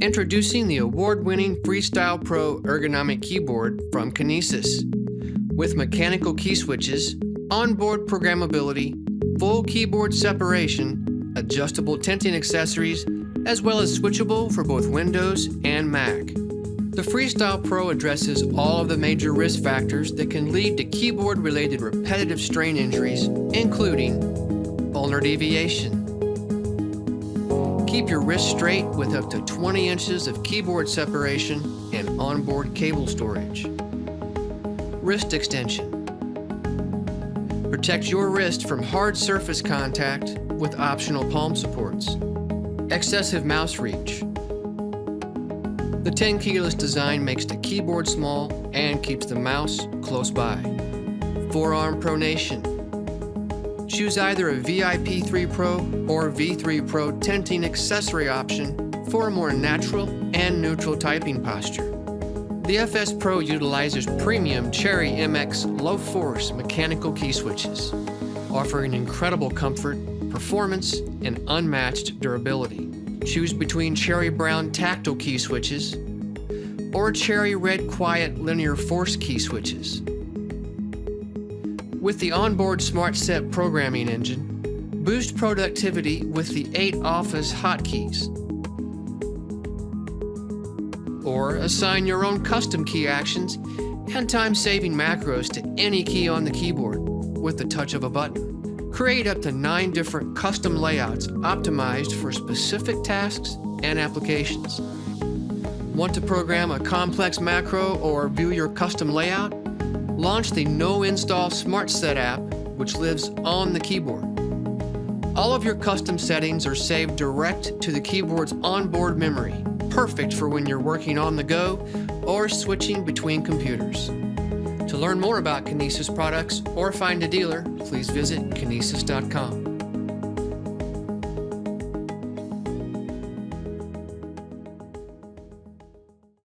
Introducing the award-winning Freestyle Pro ergonomic keyboard from Kinesis. With mechanical key switches, onboard programmability, full keyboard separation, adjustable tinting accessories, as well as switchable for both Windows and Mac. The Freestyle Pro addresses all of the major risk factors that can lead to keyboard-related repetitive strain injuries, including ulnar deviation. Keep your wrist straight with up to 20 inches of keyboard separation and onboard cable storage. Wrist extension. Protect your wrist from hard surface contact with optional palm supports. Excessive mouse reach. The 10-keyless design makes the keyboard small and keeps the mouse close by. Forearm Pronation. Choose either a VIP3 Pro or V3 Pro tenting accessory option for a more natural and neutral typing posture. The FS Pro utilizes premium Cherry MX low-force mechanical key switches, offering incredible comfort, performance, and unmatched durability. Choose between Cherry Brown Tactile key switches or Cherry Red Quiet linear force key switches. With the onboard SmartSet programming engine, boost productivity with the 8 Office hotkeys. Or assign your own custom key actions and time-saving macros to any key on the keyboard with the touch of a button. Create up to 9 different custom layouts optimized for specific tasks and applications. Want to program a complex macro or view your custom layout? Launch the no-install SmartSet App, which lives on the keyboard. All of your custom settings are saved direct to the keyboard's onboard memory, perfect for when you're working on the go or switching between computers. To learn more about Kinesis products or find a dealer, please visit kinesis.com.